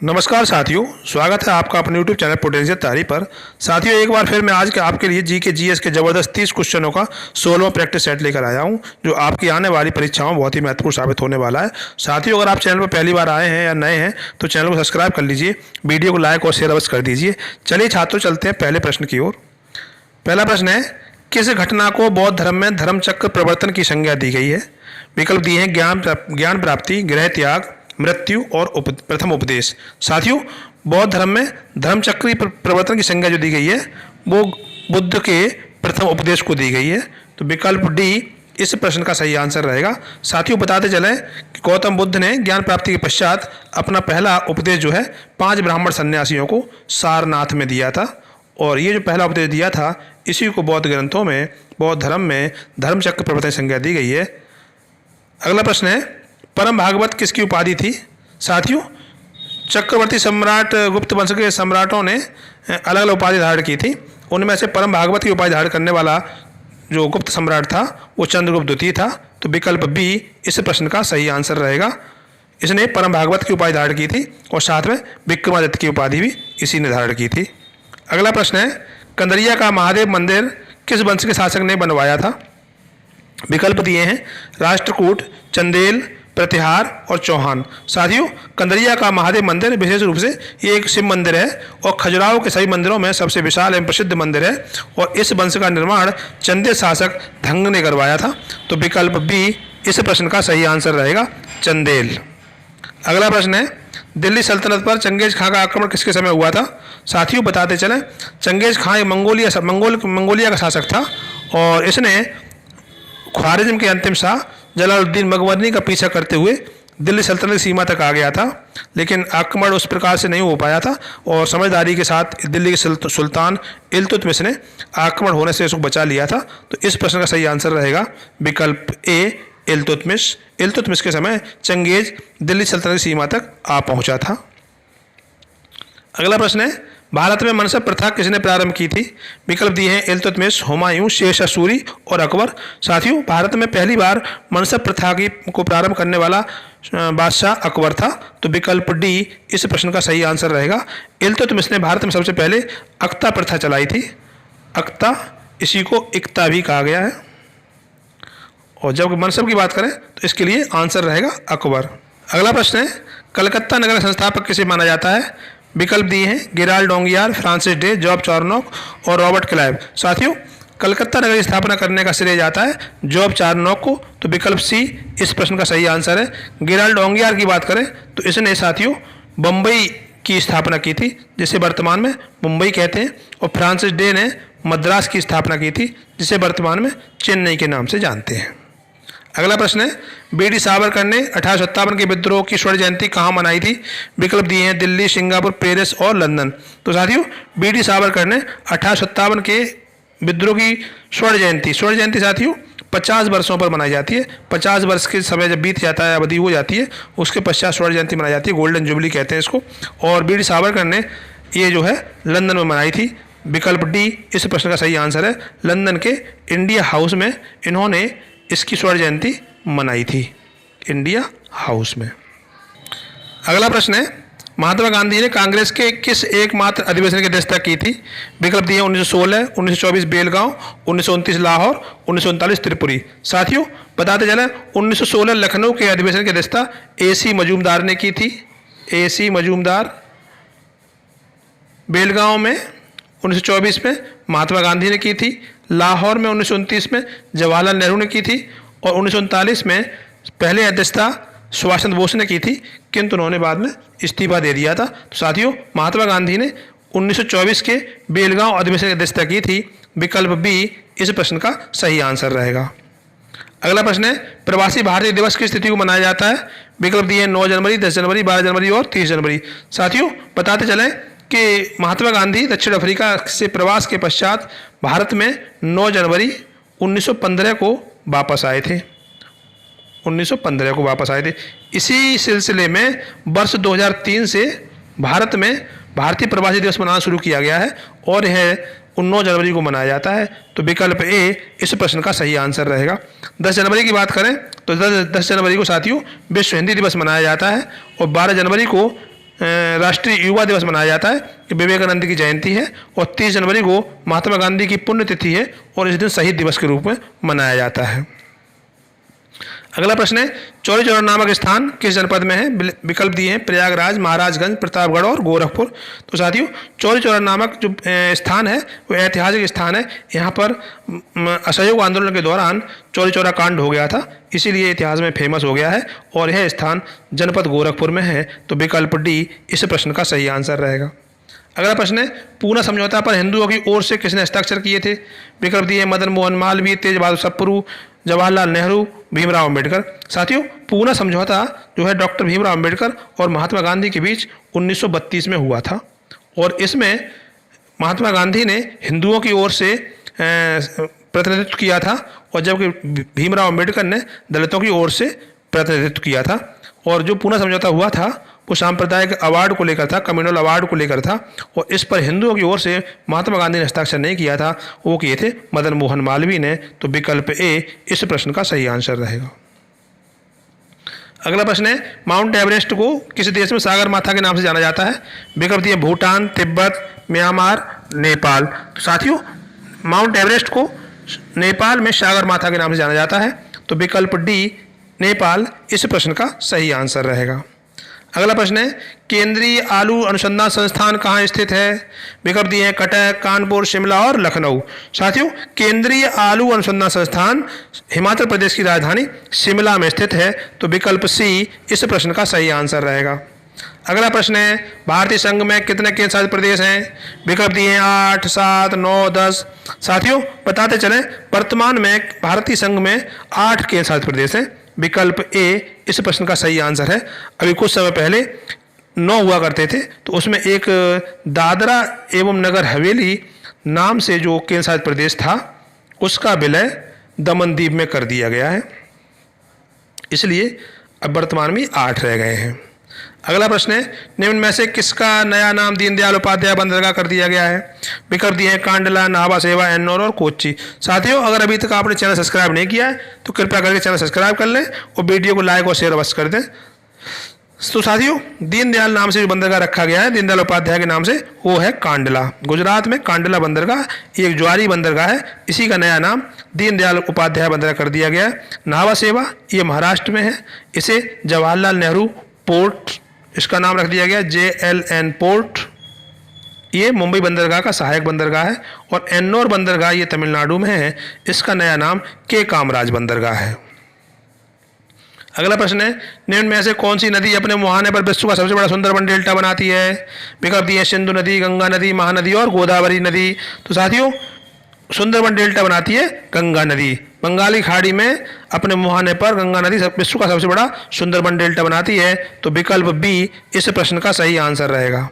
नमस्कार साथियों, स्वागत है आपका अपने YouTube चैनल पोटेंशियल तैयारी पर। साथियों, एक बार फिर मैं आज के आपके लिए जी के जीएस के ज़बरदस्त 30 क्वेश्चनों का 16वां प्रैक्टिस सेट लेकर आया हूं, जो आपकी आने वाली परीक्षाओं में बहुत ही महत्वपूर्ण साबित होने वाला है। साथियों, अगर आप चैनल पर पहली बार आए हैं या नए हैं तो चैनल को सब्सक्राइब कर लीजिए, वीडियो को लाइक और शेयर अवश्य कर दीजिए। चलिए छात्रों, चलते हैं पहले प्रश्न की ओर। पहला प्रश्न है, किस घटना को बौद्ध धर्म में धर्मचक्र प्रवर्तन की संज्ञा दी गई है? विकल्प दिए हैं ज्ञान प्राप्ति, गृह त्याग, मृत्यु और प्रथम उपदेश। साथियों, बौद्ध धर्म में धर्मचक्री प्रवर्तन की संज्ञा जो दी गई है वो बुद्ध के प्रथम उपदेश को दी गई है। तो विकल्प डी इस प्रश्न का सही आंसर रहेगा। साथियों, बताते चलें कि गौतम बुद्ध ने ज्ञान प्राप्ति के पश्चात अपना पहला उपदेश जो है 5 ब्राह्मण सन्यासियों को सारनाथ में दिया था, और ये जो पहला उपदेश दिया था इसी को बौद्ध ग्रंथों में, बौद्ध धर्म में धर्मचक्र प्रवर्तन संज्ञा दी गई है। अगला प्रश्न है, परम भागवत किसकी उपाधि थी? साथियों, चक्रवर्ती सम्राट गुप्त वंश के सम्राटों ने अलग अलग उपाधि धारण की थी। उनमें से परम भागवत की उपाधि धारण करने वाला जो गुप्त सम्राट था वो चंद्रगुप्त द्वितीय था। तो विकल्प बी इस प्रश्न का सही आंसर रहेगा। इसने परम भागवत की उपाधि धारण की थी और साथ में विक्रमादित्य की उपाधि भी इसी ने धारण की थी। अगला प्रश्न है, कंदरिया का महादेव मंदिर किस वंश के शासक ने बनवाया था? विकल्प दिए हैं राष्ट्रकूट, चंदेल, प्रतिहार और चौहान। साथियों, कंदरिया का महादेव मंदिर विशेष रूप से ये एक शिव मंदिर है और खजुराहो के सभी मंदिरों में सबसे विशाल एवं प्रसिद्ध मंदिर है, और इस वंश का निर्माण चंदेल शासक धंग ने करवाया था। तो विकल्प बी इस प्रश्न का सही आंसर रहेगा, चंदेल। अगला प्रश्न है, दिल्ली सल्तनत पर चंगेज खां का आक्रमण किसके समय हुआ था? साथियों, बताते चलें, चंगेज खां एक मंगोलिया का शासक था और इसने ख्वारिज्म के अंतिम शाह जलालुद्दीन मगवर्नी का पीछा करते हुए दिल्ली सल्तनत की सीमा तक आ गया था, लेकिन आक्रमण उस प्रकार से नहीं हो पाया था और समझदारी के साथ दिल्ली के सुल्तान इल्तुतमिश ने आक्रमण होने से उसको बचा लिया था। तो इस प्रश्न का सही आंसर रहेगा विकल्प ए, इल्तुतमिश। इल्तुतमिश के समय चंगेज दिल्ली सल्तनत की सीमा तक आ पहुंचा था। अगला प्रश्न है, भारत में मनसब प्रथा किसने प्रारंभ की थी? विकल्प दिए हैं इल्तुतमिश, हुमायूं, शेरशाह सूरी और अकबर। साथियों, भारत में पहली बार मनसब प्रथा को प्रारंभ करने वाला बादशाह अकबर था। तो विकल्प डी इस प्रश्न का सही आंसर रहेगा। इल्तुतमिश ने भारत में सबसे पहले अक्ता प्रथा चलाई थी। अक्ता, इसी को इक्ता भी कहा गया है। और जब मनसब की बात करें तो इसके लिए आंसर रहेगा अकबर। अगला प्रश्न है, कलकत्ता नगर का संस्थापक किसे माना जाता है? विकल्प दिए हैं Gerald Aungier, Francis Day, Job Charnock और रॉबर्ट क्लाइव। साथियों, कलकत्ता नगर की स्थापना करने का श्रेय जाता है जॉब चार्नोक को। तो विकल्प सी इस प्रश्न का सही आंसर है। गेराल्ड डोंगियार की बात करें तो इसने साथियों बम्बई की स्थापना की थी, जिसे वर्तमान में मुंबई कहते हैं, और फ्रांसिस डे ने मद्रास की स्थापना की थी, जिसे वर्तमान में चेन्नई के नाम से जानते हैं। अगला प्रश्न है, बी.डी. सावरकर ने 1857 के विद्रोह की स्वर्ण जयंती कहाँ मनाई थी? विकल्प दिए हैं दिल्ली, सिंगापुर, पेरिस और लंदन। तो साथियों, बी.डी. सावरकर ने 1857 के विद्रोह की स्वर्ण जयंती साथियों 50 वर्षों पर मनाई जाती है। 50 वर्ष के समय जब बीत जाता है, अवधि हो जाती है, उसके पश्चात स्वर्ण जयंती मनाई जाती है, गोल्डन जुबली कहते हैं इसको। और बी.डी. सावरकर ने ये जो है लंदन में मनाई थी। विकल्प डी इस प्रश्न का सही आंसर है। लंदन के इंडिया हाउस में इन्होंने इसकी स्वर्ण जयंती मनाई थी, इंडिया हाउस में। अगला प्रश्न है, महात्मा गांधी ने कांग्रेस के किस एकमात्र अधिवेशन की अध्यक्षता की थी? विकल्प दिए 1916, 1924 बेलगांव, 1929 लाहौर, 1939 त्रिपुरी। साथियों, बताते चलें, 1916 लखनऊ के अधिवेशन की अध्यक्षता A.C. मजूमदार ने की थी। A.C. मजूमदार। बेलगांव में 1924 में महात्मा गांधी ने की थी। लाहौर में 1929 में जवाहरलाल नेहरू ने की थी, और 1939 में पहले अध्यक्षता सुभाष चंद्र बोस ने की थी, किंतु उन्होंने बाद में इस्तीफा दे दिया था। तो साथियों, महात्मा गांधी ने 1924 के बेलगांव अधिवेशन की अध्यक्षता की थी। विकल्प बी इस प्रश्न का सही आंसर रहेगा। अगला प्रश्न है, प्रवासी भारतीय दिवस किस तिथि को मनाया जाता है? विकल्प दिए 9 जनवरी, 10 जनवरी, 12 जनवरी और 30 जनवरी। साथियों, बताते चलें कि महात्मा गांधी दक्षिण अफ्रीका से प्रवास के पश्चात भारत में 9 जनवरी 1915 को वापस आए थे। 1915 को वापस आए थे। इसी सिलसिले में वर्ष 2003 से भारत में भारतीय प्रवासी दिवस मनाना शुरू किया गया है, और यह 9 जनवरी को मनाया जाता है। तो विकल्प ए इस प्रश्न का सही आंसर रहेगा। 10 जनवरी की बात करें तो 10 जनवरी को साथियों विश्व हिंदी दिवस मनाया जाता है, और 12 जनवरी को राष्ट्रीय युवा दिवस मनाया जाता है कि विवेकानंद की जयंती है, और 30 जनवरी को महात्मा गांधी की पुण्यतिथि है और इस दिन शहीद दिवस के रूप में मनाया जाता है। अगला प्रश्न है, चौरी चौरा नामक स्थान किस जनपद में है? विकल्प दिए हैं प्रयागराज, महाराजगंज, प्रतापगढ़ और गोरखपुर। तो साथियों, चौरी चौरा नामक जो स्थान है वो ऐतिहासिक स्थान है। यहाँ पर असहयोग आंदोलन के दौरान चौरी चौरा कांड हो गया था, इसीलिए इतिहास में फेमस हो गया है, और यह स्थान जनपद गोरखपुर में है। तो विकल्प डी इस प्रश्न का सही आंसर रहेगा। अगला प्रश्न है, पूना समझौता पर हिंदुओं की ओर से किसने हस्ताक्षर किए थे? विकल्प दिए मदन मोहन मालवीय, तेज बहादुर सप्रू, जवाहरलाल नेहरू, भीमराव अंबेडकर। साथियों, पूना समझौता जो है डॉक्टर भीमराव अंबेडकर और महात्मा गांधी के बीच 1932 में हुआ था, और इसमें महात्मा गांधी ने हिंदुओं की ओर से प्रतिनिधित्व किया था, और जबकि भीमराव अंबेडकर ने दलितों की ओर से प्रतिनिधित्व किया था। और जो पूना समझौता हुआ था वो सांप्रदायिक अवार्ड को लेकर था, कम्युनल अवार्ड को लेकर था, और इस पर हिंदुओं की ओर से महात्मा गांधी ने हस्ताक्षर नहीं किया था, वो किए थे मदन मोहन मालवीय ने। तो विकल्प ए इस प्रश्न का सही आंसर रहेगा। अगला प्रश्न है, माउंट एवरेस्ट को किस देश में सागर माथा के नाम से जाना जाता है? विकल्प दिए भूटान, तिब्बत, म्यांमार, नेपाल। तो साथियों, माउंट एवरेस्ट को नेपाल में सागर माथा के नाम से जाना जाता है। तो विकल्प डी नेपाल इस प्रश्न का सही आंसर रहेगा। अगला प्रश्न है, केंद्रीय आलू अनुसंधान संस्थान कहाँ स्थित है? विकल्प दिए हैं कटक, कानपुर, शिमला और लखनऊ। साथियों, केंद्रीय आलू अनुसंधान संस्थान हिमाचल प्रदेश की राजधानी शिमला में स्थित है। तो विकल्प सी इस प्रश्न का सही आंसर रहेगा। अगला प्रश्न है, भारतीय संघ में कितने केंद्र शासित प्रदेश हैं? विकल्प दिए हैं 8, 7, 9, 10। साथियों, बताते चलें, वर्तमान में भारतीय संघ में 8 केंद्र शासित प्रदेश हैं। विकल्प ए इस प्रश्न का सही आंसर है। अभी कुछ समय पहले 9 हुआ करते थे, तो उसमें एक दादरा एवं नगर हवेली नाम से जो केंद्र शासित प्रदेश था उसका विलय दमन दीव में कर दिया गया है, इसलिए अब वर्तमान में 8 रह गए हैं। अगला प्रश्न है, निम्न में से किसका नया नाम दीनदयाल उपाध्याय बंदरगाह कर दिया गया है? विकल्प दिए हैं कांडला, नाभा सेवा, एन्नौर और कोच्चि। साथियों, अगर अभी तक आपने चैनल सब्सक्राइब नहीं किया है तो कृपया करके चैनल सब्सक्राइब कर लें और वीडियो को लाइक और शेयर अवश्य कर दें। तो साथियों, दीनदयाल नाम से जो बंदरगाह रखा गया है दीनदयाल उपाध्याय के नाम से, वो है कांडला। गुजरात में कांडला बंदरगाह एक ज्वारी बंदरगाह है, इसी का नया नाम दीनदयाल उपाध्याय बंदरगाह कर दिया गया है। नाभा सेवा ये महाराष्ट्र में है, इसे जवाहरलाल नेहरू पोर्ट इसका नाम रख दिया गया, JLN पोर्ट। ये मुंबई बंदरगाह का सहायक बंदरगाह है। और एन्नौर बंदरगाह ये तमिलनाडु में है, इसका नया नाम के कामराज बंदरगाह है। अगला प्रश्न है, निम्न में से कौन सी नदी अपने मुहाने पर विश्व का सबसे बड़ा सुंदरबन डेल्टा बनाती है? विकल्प दिए सिंधु नदी, गंगा नदी, महानदी और गोदावरी नदी। तो साथियों, सुंदरबन डेल्टा बनाती है गंगा नदी। बंगाली खाड़ी में अपने मुहाने पर गंगा नदी विश्व का सबसे बड़ा सुंदरबन डेल्टा बनाती है। तो विकल्प बी इस प्रश्न का सही आंसर रहेगा।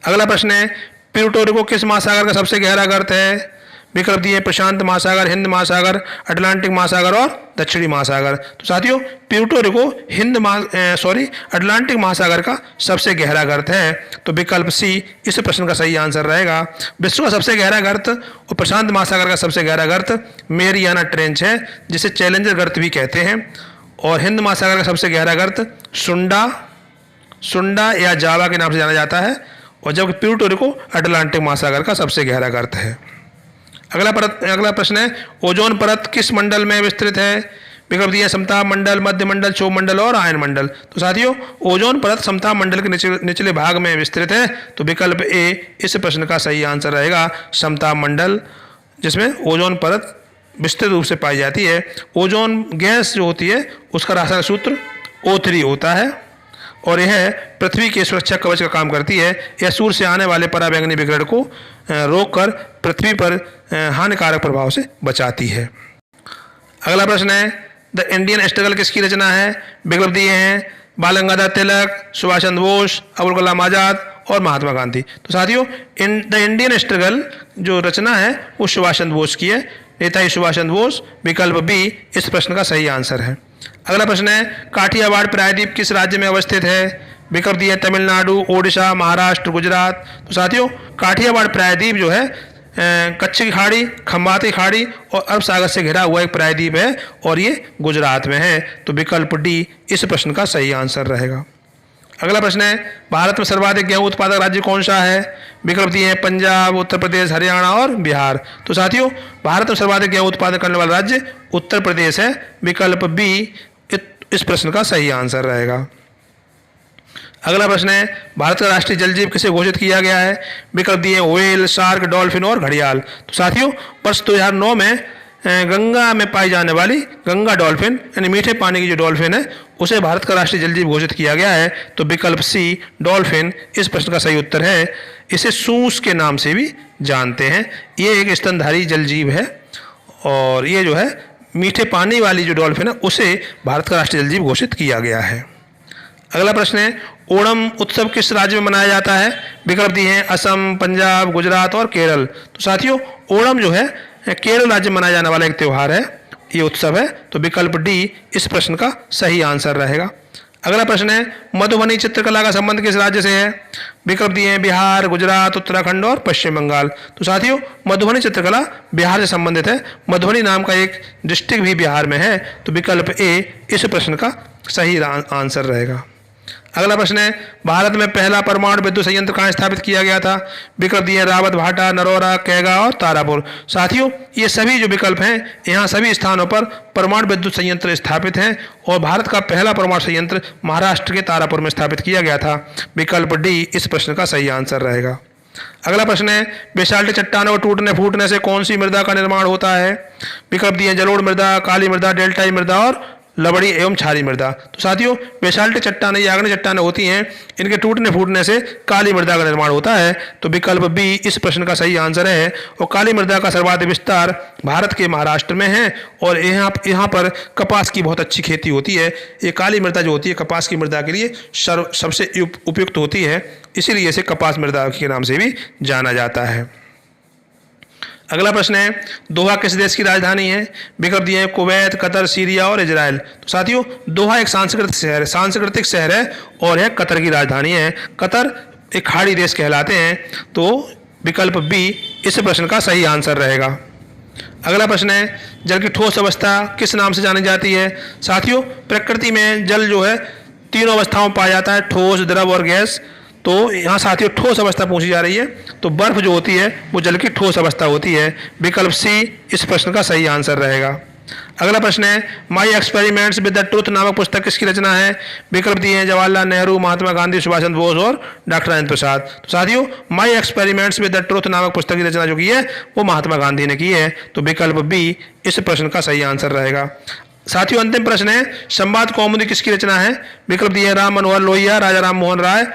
अगला प्रश्न है, प्यूर्टो रिको किस महासागर का सबसे गहरा गर्त है? विकल्प दिए प्रशांत महासागर, हिंद महासागर, अटलांटिक महासागर और दक्षिणी महासागर। तो साथियों, प्यूर्टो रिको अटलांटिक महासागर का सबसे गहरा गर्त है। तो विकल्प सी इस प्रश्न का सही आंसर रहेगा। विश्व का सबसे गहरा गर्त और प्रशांत महासागर का सबसे गहरा गर्त मेरियाना ट्रेंच है, जिसे चैलेंजर गर्त भी कहते हैं। और हिंद महासागर का सबसे गहरा गर्त सुंडा या जावा के नाम से जाना जाता है, और जबकि प्यूर्टो रिको अटलांटिक महासागर का सबसे गहरा गर्त है। अगला प्रश्न है, ओजोन परत किस मंडल में विस्तृत है? विकल्प दिए समताप मंडल, मध्य मंडल, क्षोभ मंडल और आयन मंडल। तो साथियों, ओजोन परत समताप मंडल के निचले भाग में विस्तृत है। तो विकल्प ए इस प्रश्न का सही आंसर रहेगा, समताप मंडल, जिसमें ओजोन परत विस्तृत रूप से पाई जाती है। ओजोन गैस जो होती है उसका रासायनिक सूत्र O3 होता है, और यह पृथ्वी के सुरक्षा कवच का काम करती है। यह सूर्य से आने वाले पराबैंगनी विकिरण को रोककर पृथ्वी पर हानिकारक प्रभाव से बचाती है। अगला प्रश्न है, द इंडियन स्ट्रगल किसकी रचना है? विकल्प दिए हैं बाल गंगाधर तिलक, सुभाष चंद्र बोस, अबुल कलाम आजाद और महात्मा गांधी। तो साथियों, द इंडियन स्ट्रगल जो रचना है वो सुभाष चंद्र बोस की है, नेताजी सुभाष चंद्र बोस। विकल्प बी इस प्रश्न का सही आंसर है। अगला प्रश्न है, काठियावाड़ प्रायद्वीप किस राज्य में अवस्थित है? विकल्प दिए तमिलनाडु, ओडिशा, महाराष्ट्र, गुजरात। तो साथियों, काठियावाड़ प्रायद्वीप जो है कच्छ की खाड़ी, खंबाती खाड़ी और अरब सागर से घिरा हुआ एक प्रायद्वीप है, और ये गुजरात में है। तो विकल्प डी इस प्रश्न का सही आंसर रहेगा। अगला प्रश्न है, भारत में सर्वाधिक गेहूं उत्पादक राज्य कौन सा है? विकल्प दिए हैं पंजाब, उत्तर प्रदेश, हरियाणा और बिहार। तो साथियों, भारत में सर्वाधिक गेहूं उत्पादन करने वाला राज्य उत्तर प्रदेश है। विकल्प बी इस प्रश्न का सही आंसर रहेगा। अगला प्रश्न है, भारत का राष्ट्रीय जल जीव किसे घोषित किया गया है? विकल्प दिए व्हेल, शार्क, डॉल्फिन और घड़ियाल। तो साथियों, वर्ष 2009 में गंगा में पाई जाने वाली गंगा डॉल्फिन यानी मीठे पानी की जो डॉल्फिन है उसे भारत का राष्ट्रीय जल जीव घोषित किया गया है। तो विकल्प सी डॉल्फिन इस प्रश्न का सही उत्तर है। इसे सूस के नाम से भी जानते हैं। ये एक स्तनधारी जल जीव है और ये जो है मीठे पानी वाली जो डॉल्फिन है उसे भारत का राष्ट्रीय जल जीव घोषित किया गया है। अगला प्रश्न है, ओणम उत्सव किस राज्य में मनाया जाता है? विकल्प दिए हैं असम, पंजाब, गुजरात और केरल। तो साथियों, ओणम जो है केरल राज्य में मनाया जाने वाला एक त्यौहार है, ये उत्सव है। तो विकल्प डी इस प्रश्न का सही आंसर रहेगा। अगला प्रश्न है, मधुबनी चित्रकला का संबंध किस राज्य से है? विकल्प दिए हैं बिहार, गुजरात, उत्तराखंड और पश्चिम बंगाल। तो साथियों, मधुबनी चित्रकला बिहार से संबंधित है। मधुबनी नाम का एक डिस्ट्रिक्ट भी बिहार में है। तो विकल्प ए इस प्रश्न का सही आंसर रहेगा। अगला प्रश्न है, भारत में पहला परमाणु विद्युत संयंत्र कहाँ स्थापित किया गया था? विकल्प दिए रावत भाटा, नरोरा, कैगा और तारापुर। साथियों, ये सभी जो विकल्प हैं यहाँ सभी स्थानों पर परमाणु विद्युत संयंत्र स्थापित हैं और भारत का पहला परमाणु संयंत्र महाराष्ट्र के तारापुर में स्थापित किया गया था। विकल्प डी इस प्रश्न का सही आंसर रहेगा। अगला प्रश्न है, बेसाल्टिक चट्टानों को टूटने फूटने से कौन सी मृदा का निर्माण होता है? विकल्प दिए जलोढ़ मृदा, काली मृदा, डेल्टाई मृदा और लवड़ी एवं क्षारीय मृदा। तो साथियों, बेसाल्टिक चट्टानें या आग्नेय चट्टानें होती हैं, इनके टूटने फूटने से काली मृदा का निर्माण होता है। तो विकल्प बी इस प्रश्न का सही आंसर है। और काली मृदा का सर्वाधिक विस्तार भारत के महाराष्ट्र में है और यहाँ पर कपास की बहुत अच्छी खेती होती है। ये काली मृदा जो होती है कपास की मृदा के लिए सबसे उपयुक्त होती है, इसीलिए इसे कपास मृदा के नाम से भी जाना जाता है। अगला प्रश्न है, दोहा किस देश की राजधानी है? विकल्प दिए हैं कुवैत, कतर, सीरिया और इजराइल। तो साथियों, दोहा एक सांस्कृतिक शहर है और यह कतर की राजधानी है। कतर एक खाड़ी देश कहलाते हैं। तो विकल्प बी इस प्रश्न का सही आंसर रहेगा। अगला प्रश्न है, जल की ठोस अवस्था किस नाम से जानी जाती है? साथियों, प्रकृति में जल जो है तीनों अवस्थाओं में पाया जाता है, ठोस, द्रव और गैस। तो यहाँ साथियों ठोस अवस्था पूछी जा रही है, तो बर्फ जो होती है वो जल की ठोस अवस्था होती है। विकल्प सी इस प्रश्न का सही आंसर रहेगा। अगला प्रश्न है, my experiments with the truth नामक पुस्तक किसकी रचना है? विकल्प दिए हैं जवाहरलाल नेहरू, महात्मा गांधी, सुभाष चंद्र बोस और डॉक्टर राजेंद्र प्रसाद। तो साथियों, my experiments with the truth नामक पुस्तक की रचना जो की है वो महात्मा गांधी ने की है। तो विकल्प बी इस प्रश्न का सही आंसर रहेगा। साथियों, अंतिम प्रश्न है, संवाद कौमुदी किसकी रचना है? विकल्प दिए राम मनोहर लोहिया, राजा राम मोहन राय,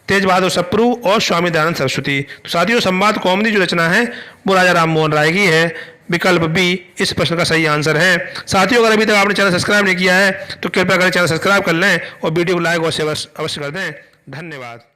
तेज बहादुर सप्रू और स्वामी दयानंद सरस्वती। तो साथियों, संवाद कौमुदी जो रचना है वो राजा राम मोहन राय की है। विकल्प बी इस प्रश्न का सही आंसर है। साथियों, अगर अभी तक आपने चैनल सब्सक्राइब नहीं किया है तो कृपया करें चैनल सब्सक्राइब कर लें और वीडियो को लाइक और शेयर अवश्य कर दें। धन्यवाद।